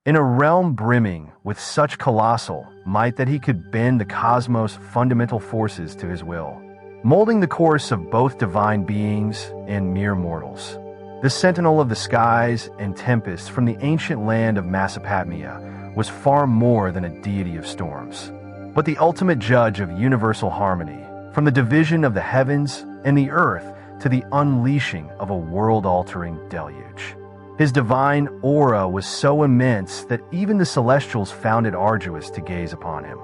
In a realm brimming with such colossal might that he could bend the cosmos' fundamental forces to his will, molding the course of both divine beings and mere mortals. The sentinel of the skies and tempests from the ancient land of Mesopotamia was far more than a deity of storms, but the ultimate judge of universal harmony, from the division of the heavens and the earth to the unleashing of a world-altering deluge. His divine aura was so immense that even the celestials found it arduous to gaze upon him.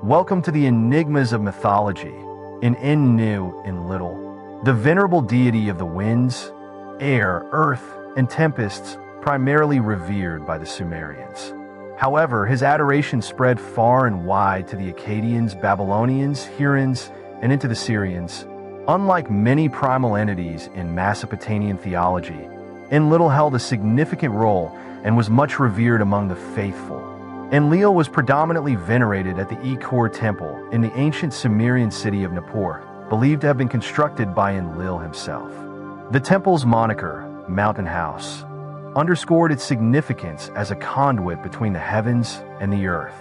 Welcome to the enigmas of mythology in Enlil, the venerable deity of the winds, air, earth, and tempests, primarily revered by the Sumerians. However, his adoration spread far and wide to the Akkadians, Babylonians, Hurons, and into the Syrians. Unlike many primal entities in Mesopotamian theology, Enlil held a significant role and was much revered among the faithful. Enlil was predominantly venerated at the Ekor Temple in the ancient Sumerian city of Nippur, believed to have been constructed by Enlil himself. The temple's moniker, Mountain House, underscored its significance as a conduit between the heavens and the earth.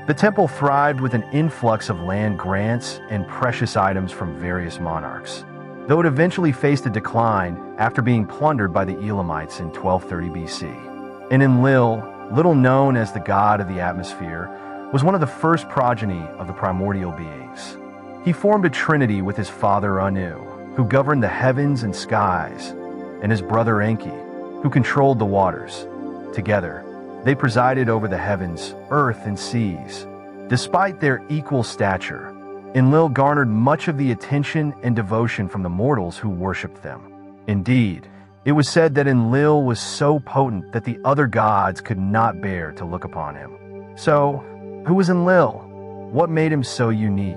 The temple thrived with an influx of land grants and precious items from various monarchs, though it eventually faced a decline after being plundered by the Elamites in 1230 BC. And Enlil, little known as the god of the atmosphere, was one of the first progeny of the primordial beings. He formed a trinity with his father Anu, who governed the heavens and skies, and his brother Enki, who controlled the waters. Together, they presided over the heavens, earth, and seas. Despite their equal stature, Enlil garnered much of the attention and devotion from the mortals who worshipped them. Indeed, it was said that Enlil was so potent that the other gods could not bear to look upon him. So, who was Enlil? What made him so unique?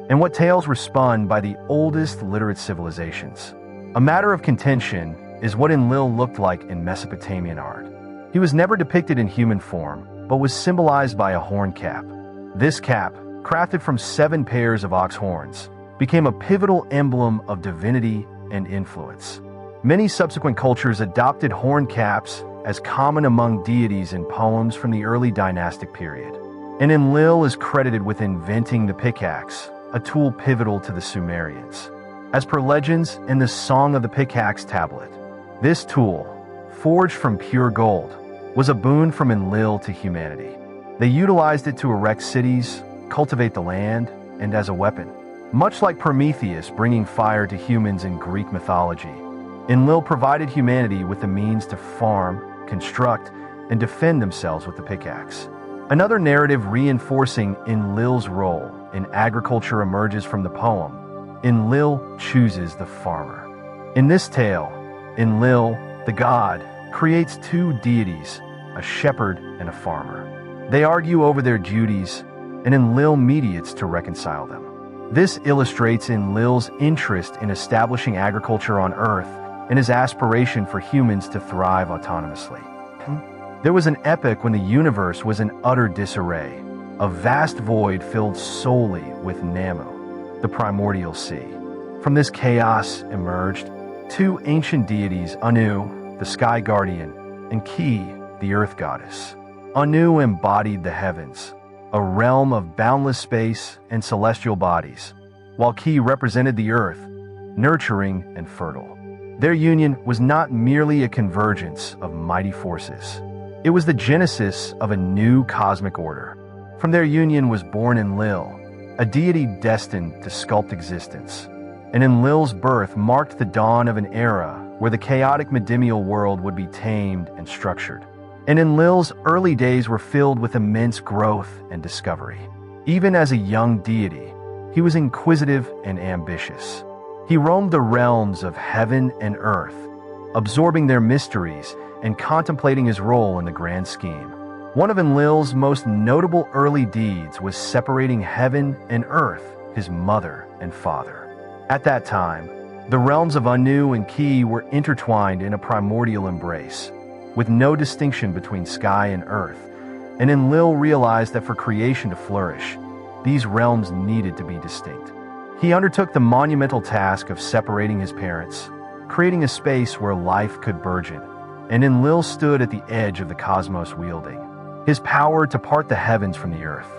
And what tales were spun by the oldest literate civilizations? A matter of contention is what Enlil looked like in Mesopotamian art. He was never depicted in human form, but was symbolized by a horn cap. This cap, crafted from 7 pairs of ox horns, became a pivotal emblem of divinity and influence. Many subsequent cultures adopted horn caps as common among deities in poems from the early dynastic period. And Enlil is credited with inventing the pickaxe, a tool pivotal to the Sumerians. As per legends in the Song of the Pickaxe tablet, this tool, forged from pure gold, was a boon from Enlil to humanity. They utilized it to erect cities, cultivate the land, and as a weapon. Much like Prometheus bringing fire to humans in Greek mythology, Enlil provided humanity with the means to farm, construct, and defend themselves with the pickaxe. Another narrative reinforcing Enlil's role in agriculture emerges from the poem, Enlil Chooses the Farmer. In this tale, Enlil, the god, creates 2 deities, a shepherd and a farmer. They argue over their duties, and Enlil mediates to reconcile them. This illustrates Enlil's interest in establishing agriculture on Earth and his aspiration for humans to thrive autonomously. There was an epoch when the universe was in utter disarray, a vast void filled solely with Namu, the primordial sea. From this chaos emerged 2 ancient deities, Anu, the sky guardian, and Ki, the earth goddess. Anu embodied the heavens, a realm of boundless space and celestial bodies, while Ki represented the earth, nurturing and fertile. Their union was not merely a convergence of mighty forces. It was the genesis of a new cosmic order. From their union was born Enlil, a deity destined to sculpt existence. And Enlil's birth marked the dawn of an era where the chaotic Medimial world would be tamed and structured. And Enlil's early days were filled with immense growth and discovery. Even as a young deity, he was inquisitive and ambitious. He roamed the realms of heaven and earth, absorbing their mysteries and contemplating his role in the grand scheme. One of Enlil's most notable early deeds was separating heaven and earth, his mother and father. At that time, the realms of Anu and Ki were intertwined in a primordial embrace, with no distinction between sky and earth, and Enlil realized that for creation to flourish, these realms needed to be distinct. He undertook the monumental task of separating his parents, creating a space where life could burgeon, and Enlil stood at the edge of the cosmos wielding his power to part the heavens from the earth.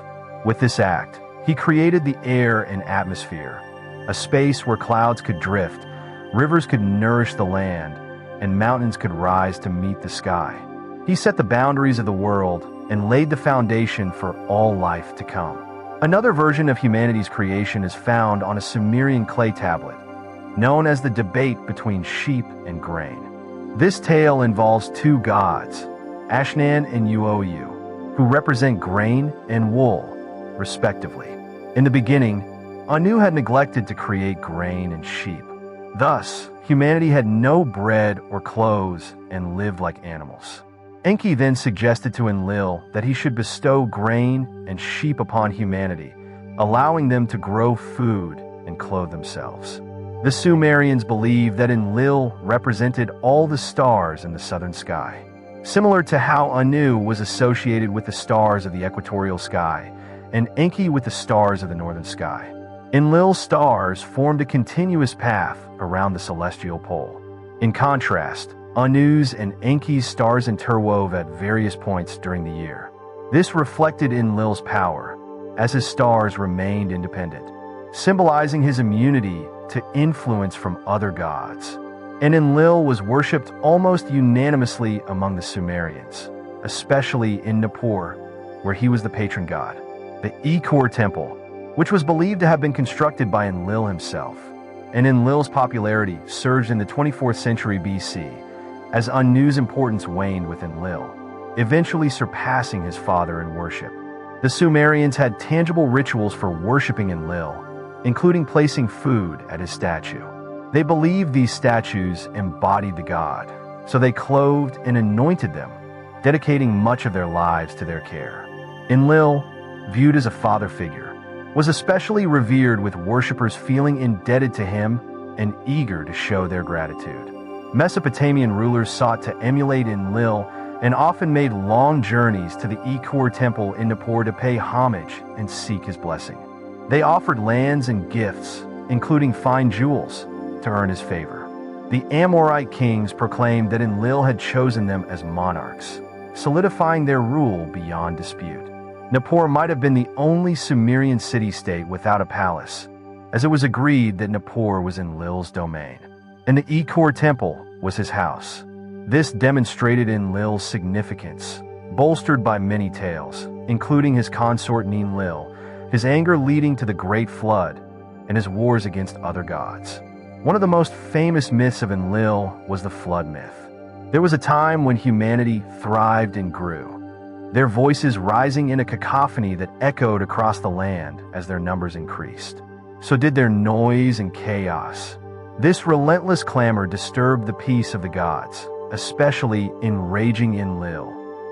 With this act, he created the air and atmosphere, a space where clouds could drift, rivers could nourish the land, and mountains could rise to meet the sky. He set the boundaries of the world and laid the foundation for all life to come. Another version of humanity's creation is found on a Sumerian clay tablet, known as the debate between sheep and grain. This tale involves two gods, Ashnan and Uoyu, who represent grain and wool, respectively. In the beginning, Anu had neglected to create grain and sheep. Thus, humanity had no bread or clothes and lived like animals. Enki then suggested to Enlil that he should bestow grain and sheep upon humanity, allowing them to grow food and clothe themselves. The Sumerians believed that Enlil represented all the stars in the southern sky, similar to how Anu was associated with the stars of the equatorial sky, and Enki with the stars of the northern sky. Enlil's stars formed a continuous path around the celestial pole. In contrast, Anu's and Enki's stars interwove at various points during the year. This reflected Enlil's power, as his stars remained independent, symbolizing his immunity to influence from other gods. And Enlil was worshipped almost unanimously among the Sumerians, especially in Nippur, where he was the patron god. The Ekor Temple, which was believed to have been constructed by Enlil himself, and Enlil's popularity surged in the 24th century BC, as Anu's importance waned with Enlil, eventually surpassing his father in worship. The Sumerians had tangible rituals for worshiping Enlil, including placing food at his statue. They believed these statues embodied the god, so they clothed and anointed them, dedicating much of their lives to their care. Enlil, viewed as a father figure, was especially revered, with worshippers feeling indebted to him and eager to show their gratitude. Mesopotamian rulers sought to emulate Enlil and often made long journeys to the Ekor Temple in Nippur to pay homage and seek his blessing. They offered lands and gifts, including fine jewels, to earn his favor. The Amorite kings proclaimed that Enlil had chosen them as monarchs, solidifying their rule beyond dispute. Nippur might have been the only Sumerian city-state without a palace, as it was agreed that Nippur was Enlil's domain, and the Ekor Temple was his house. This demonstrated Enlil's significance, bolstered by many tales, including his consort Enlil, his anger leading to the Great Flood, and his wars against other gods. One of the most famous myths of Enlil was the flood myth. There was a time when humanity thrived and grew, their voices rising in a cacophony that echoed across the land as their numbers increased. So did their noise and chaos. This relentless clamor disturbed the peace of the gods, especially enraging Enlil,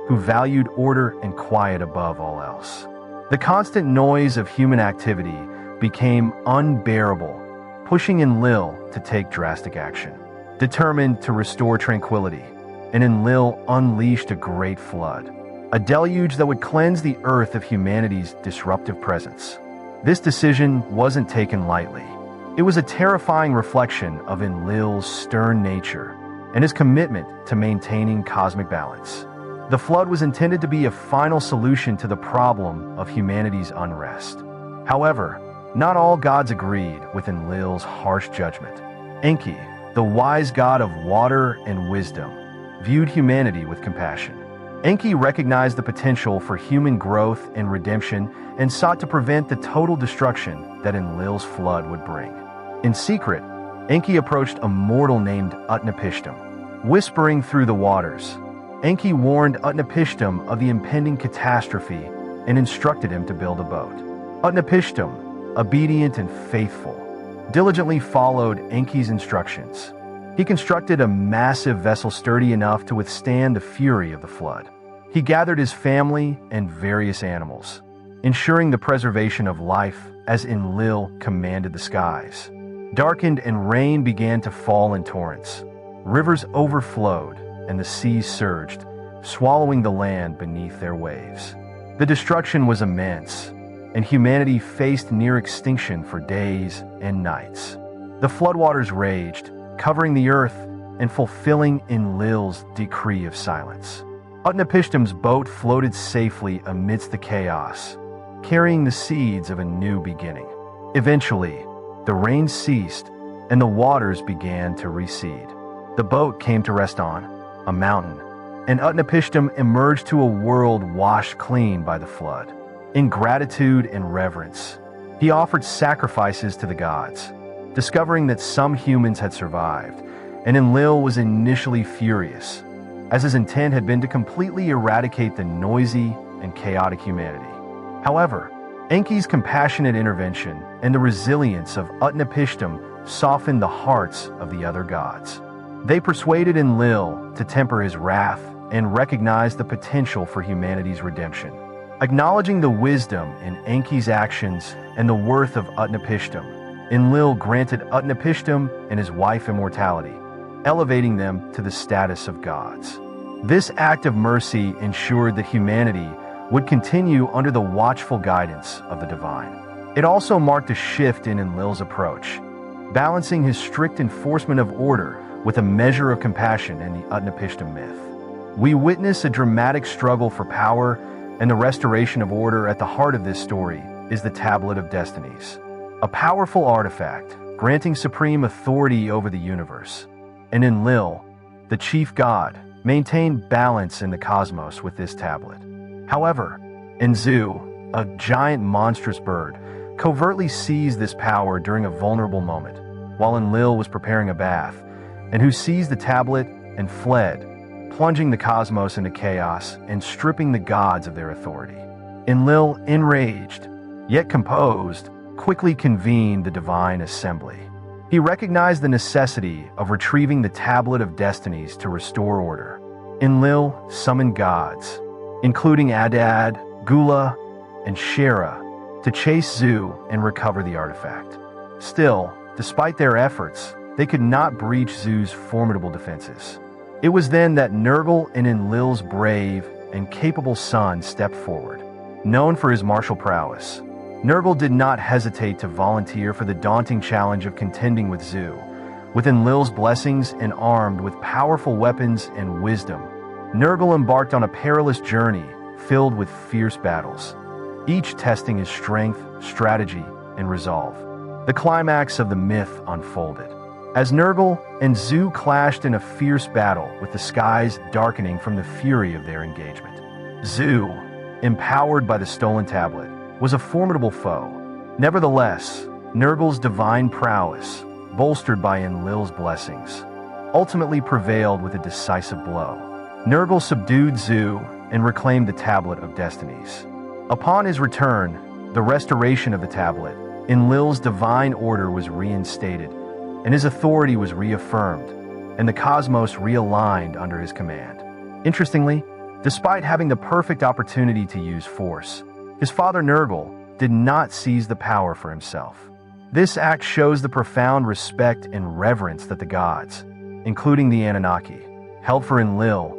who valued order and quiet above all else. The constant noise of human activity became unbearable, pushing Enlil to take drastic action. Determined to restore tranquility, and Enlil unleashed a great flood, a deluge that would cleanse the earth of humanity's disruptive presence. This decision wasn't taken lightly. It was a terrifying reflection of Enlil's stern nature and his commitment to maintaining cosmic balance. The flood was intended to be a final solution to the problem of humanity's unrest. However, not all gods agreed with Enlil's harsh judgment. Enki, the wise god of water and wisdom, viewed humanity with compassion. Enki recognized the potential for human growth and redemption and sought to prevent the total destruction that Enlil's flood would bring. In secret, Enki approached a mortal named Utnapishtim. Whispering through the waters, Enki warned Utnapishtim of the impending catastrophe and instructed him to build a boat. Utnapishtim, obedient and faithful, diligently followed Enki's instructions. He constructed a massive vessel sturdy enough to withstand the fury of the flood. He gathered his family and various animals, ensuring the preservation of life as Enlil commanded the skies. Darkened and rain began to fall in torrents. Rivers overflowed and the seas surged, swallowing the land beneath their waves. The destruction was immense, and humanity faced near extinction for days and nights. The floodwaters raged, covering the earth and fulfilling Enlil's decree of silence. Utnapishtim's boat floated safely amidst the chaos, carrying the seeds of a new beginning. Eventually, the rain ceased and the waters began to recede. The boat came to rest on a mountain, and Utnapishtim emerged to a world washed clean by the flood. In gratitude and reverence, he offered sacrifices to the gods, discovering that some humans had survived, and Enlil was initially furious, as his intent had been to completely eradicate the noisy and chaotic humanity. However, Enki's compassionate intervention and the resilience of Utnapishtim softened the hearts of the other gods. They persuaded Enlil to temper his wrath and recognize the potential for humanity's redemption. Acknowledging the wisdom in Enki's actions and the worth of Utnapishtim, Enlil granted Utnapishtim and his wife immortality, elevating them to the status of gods. This act of mercy ensured that humanity would continue under the watchful guidance of the divine. It also marked a shift in Enlil's approach, balancing his strict enforcement of order with a measure of compassion in the Utnapishtim myth. We witness a dramatic struggle for power, and the restoration of order. At the heart of this story is the Tablet of Destinies, a powerful artifact granting supreme authority over the universe. And Enlil, the chief god, maintained balance in the cosmos with this tablet. However, Enzu, a giant monstrous bird, covertly seized this power during a vulnerable moment, while Enlil was preparing a bath, and who seized the tablet and fled, plunging the cosmos into chaos and stripping the gods of their authority. Enlil, enraged, yet composed, quickly convened the divine assembly. He recognized the necessity of retrieving the Tablet of Destinies to restore order. Enlil summoned gods, including Adad, Gula, and Shera, to chase Zu and recover the artifact. Still, despite their efforts, they could not breach Zu's formidable defenses. It was then that Nergal and Enlil's brave and capable son stepped forward. Known for his martial prowess, Nergal did not hesitate to volunteer for the daunting challenge of contending with Zu. With Enlil's blessings and armed with powerful weapons and wisdom, Nergal embarked on a perilous journey filled with fierce battles, each testing his strength, strategy, and resolve. The climax of the myth unfolded, as Nergal and Zu clashed in a fierce battle with the skies darkening from the fury of their engagement. Zu, empowered by the stolen tablet, was a formidable foe. Nevertheless, Nergal's divine prowess, bolstered by Enlil's blessings, ultimately prevailed with a decisive blow. Nergal subdued Zu and reclaimed the Tablet of Destinies. Upon his return, the restoration of the tablet, Enlil's divine order was reinstated, and his authority was reaffirmed, and the cosmos realigned under his command. Interestingly, despite having the perfect opportunity to use force, his father Nergal did not seize the power for himself. This act shows the profound respect and reverence that the gods, including the Anunnaki, held for Enlil,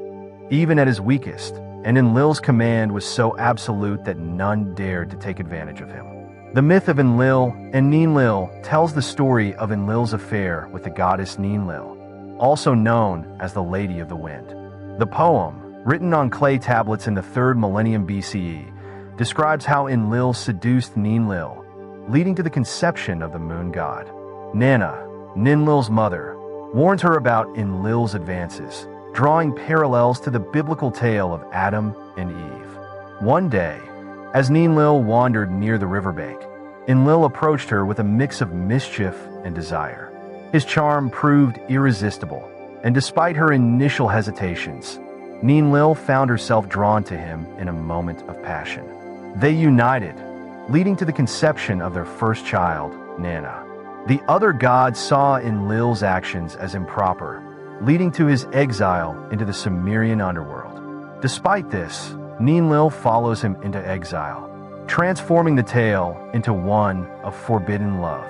even at his weakest, and Enlil's command was so absolute that none dared to take advantage of him. The myth of Enlil and Ninlil tells the story of Enlil's affair with the goddess Ninlil, also known as the Lady of the Wind. The poem, written on clay tablets in the 3rd millennium BCE, describes how Enlil seduced Ninlil, leading to the conception of the moon god. Nana, Ninlil's mother, warns her about Enlil's advances, drawing parallels to the biblical tale of Adam and Eve. One day, as Ninlil wandered near the riverbank, Enlil approached her with a mix of mischief and desire. His charm proved irresistible, and despite her initial hesitations, Ninlil found herself drawn to him in a moment of passion. They united, leading to the conception of their first child, Nana. The other gods saw Enlil's actions as improper, leading to his exile into the Sumerian underworld. Despite this, Ninlil follows him into exile, transforming the tale into one of forbidden love.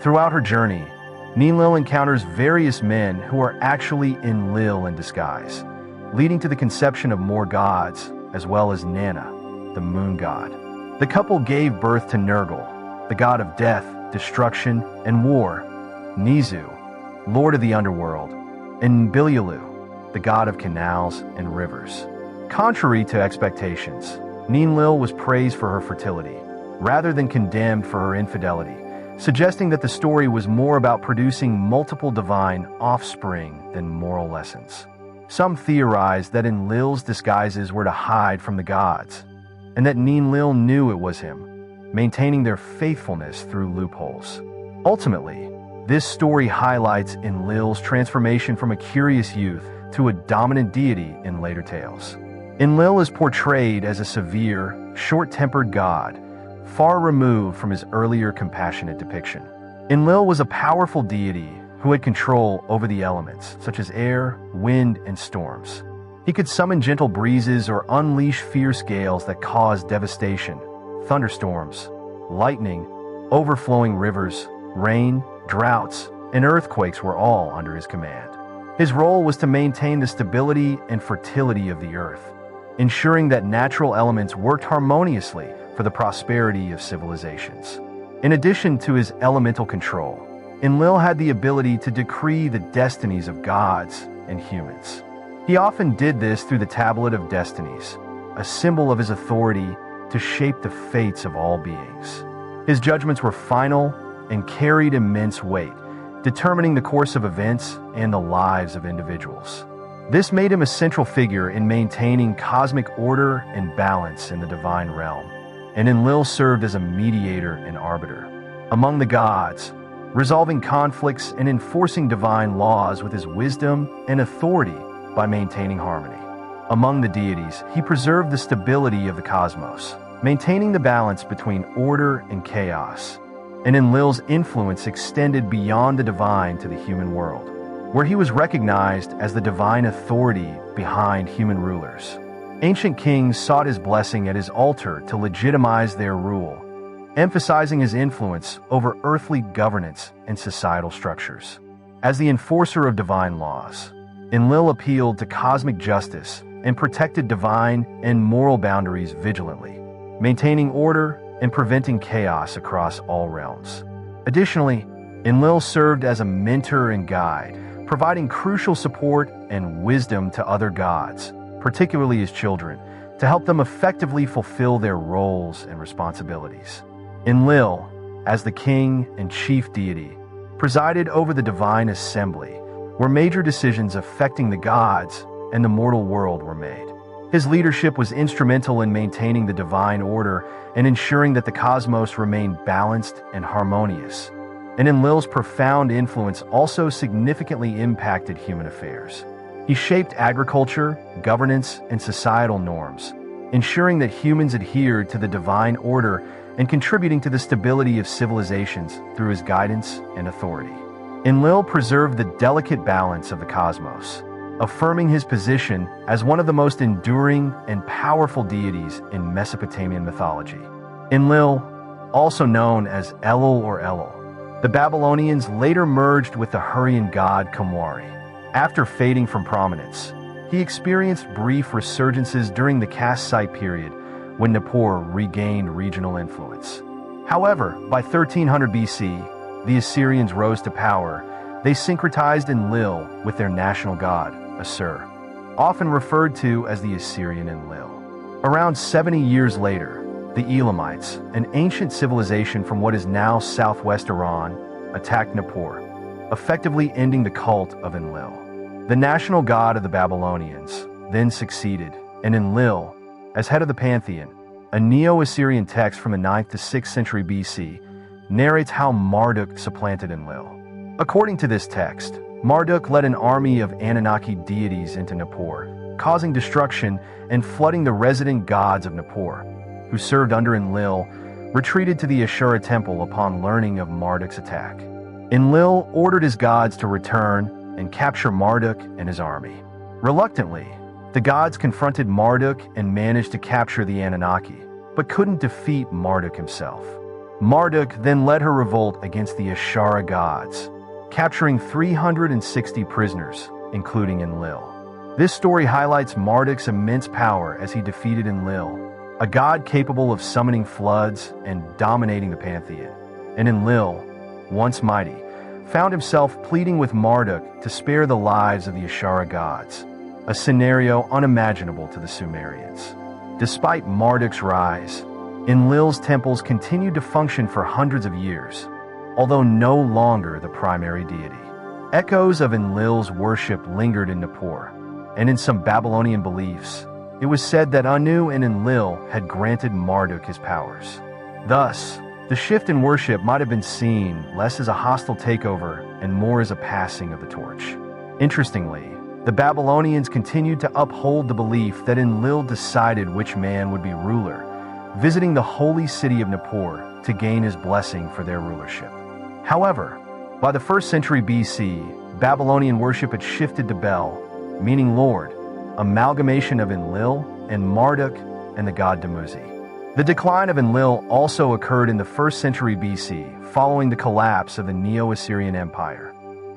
Throughout her journey, Ninlil encounters various men who are actually Enlil in disguise, leading to the conception of more gods, as well as Nana, the moon god. The couple gave birth to Nergal, the god of death, destruction, and war, Nizu, lord of the underworld, and Biliulu, the god of canals and rivers. Contrary to expectations, Enlil was praised for her fertility, rather than condemned for her infidelity, suggesting that the story was more about producing multiple divine offspring than moral lessons. Some theorized that Enlil's disguises were to hide from the gods, and that Enlil knew it was him, maintaining their faithfulness through loopholes. Ultimately, this story highlights Enlil's transformation from a curious youth to a dominant deity in later tales. Enlil is portrayed as a severe, short-tempered god, far removed from his earlier compassionate depiction. Enlil was a powerful deity who had control over the elements, such as air, wind, and storms. He could summon gentle breezes or unleash fierce gales that caused devastation. Thunderstorms, lightning, overflowing rivers, rain, droughts, and earthquakes were all under his command. His role was to maintain the stability and fertility of the earth, ensuring that natural elements worked harmoniously for the prosperity of civilizations. In addition to his elemental control, Enlil had the ability to decree the destinies of gods and humans. He often did this through the Tablet of Destinies, a symbol of his authority to shape the fates of all beings. His judgments were final and carried immense weight, determining the course of events and the lives of individuals. This made him a central figure in maintaining cosmic order and balance in the divine realm, and Enlil served as a mediator and arbiter among the gods, resolving conflicts and enforcing divine laws with his wisdom and authority by maintaining harmony. Among the deities, he preserved the stability of the cosmos, maintaining the balance between order and chaos. And Enlil's influence extended beyond the divine to the human world, where he was recognized as the divine authority behind human rulers. Ancient kings sought his blessing at his altar to legitimize their rule, emphasizing his influence over earthly governance and societal structures. As the enforcer of divine laws, Enlil appealed to cosmic justice and protected divine and moral boundaries vigilantly, maintaining order and preventing chaos across all realms. Additionally, Enlil served as a mentor and guide, providing crucial support and wisdom to other gods, particularly his children, to help them effectively fulfill their roles and responsibilities. Enlil, as the king and chief deity, presided over the divine assembly, where major decisions affecting the gods and the mortal world were made. His leadership was instrumental in maintaining the divine order and ensuring that the cosmos remained balanced and harmonious. And Enlil's profound influence also significantly impacted human affairs. He shaped agriculture, governance, and societal norms, ensuring that humans adhered to the divine order and contributing to the stability of civilizations through his guidance and authority. Enlil preserved the delicate balance of the cosmos, affirming his position as one of the most enduring and powerful deities in Mesopotamian mythology. Enlil, also known as Enlil or Enlil, the Babylonians later merged with the Hurrian god Kamwari. After fading from prominence, he experienced brief resurgences during the Kassite period when Nippur regained regional influence. However, by 1300 BC, the Assyrians rose to power. They syncretized Enlil with their national god, Assur, often referred to as the Assyrian Enlil. Around 70 years later, the Elamites, an ancient civilization from what is now southwest Iran, attacked Nippur, effectively ending the cult of Enlil. The national god of the Babylonians then succeeded, and Enlil, as head of the pantheon, a Neo-Assyrian text from the 9th to 6th century BC, narrates how Marduk supplanted Enlil. According to this text, Marduk led an army of Anunnaki deities into Nippur, causing destruction and flooding the resident gods of Nippur, who served under Enlil, retreated to the Ashura temple upon learning of Marduk's attack. Enlil ordered his gods to return and capture Marduk and his army. Reluctantly, the gods confronted Marduk and managed to capture the Anunnaki, but couldn't defeat Marduk himself. Marduk then led her revolt against the Ashura gods, capturing 360 prisoners, including Enlil. This story highlights Marduk's immense power as he defeated Enlil, a god capable of summoning floods and dominating the pantheon. And Enlil, once mighty, found himself pleading with Marduk to spare the lives of the Ashura gods. a scenario unimaginable to the Sumerians. Despite Marduk's rise, Enlil's temples continued to function for hundreds of years, although no longer the primary deity. Echoes of Enlil's worship lingered in Nippur, and in some Babylonian beliefs, it was said that Anu and Enlil had granted Marduk his powers. Thus, the shift in worship might have been seen less as a hostile takeover and more as a passing of the torch. Interestingly, the Babylonians continued to uphold the belief that Enlil decided which man would be ruler, visiting the holy city of Nippur to gain his blessing for their rulership. However, by the 1st century BC, Babylonian worship had shifted to Bel, meaning Lord, amalgamation of Enlil and Marduk and the god Dumuzi. The decline of Enlil also occurred in the 1st century BC, following the collapse of the Neo-Assyrian Empire.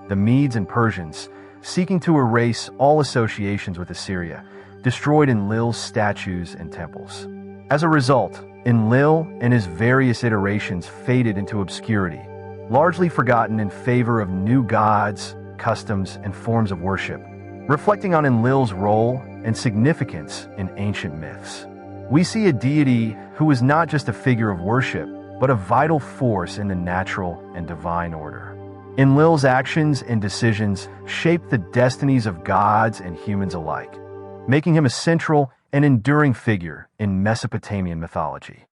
The Medes and Persians, seeking to erase all associations with Assyria, destroyed Enlil's statues and temples. As a result, Enlil and his various iterations faded into obscurity, largely forgotten in favor of new gods, customs, and forms of worship, reflecting on Enlil's role and significance in ancient myths. We see a deity who was not just a figure of worship, but a vital force in the natural and divine order. Enlil's actions and decisions shaped the destinies of gods and humans alike, making him a central and enduring figure in Mesopotamian mythology.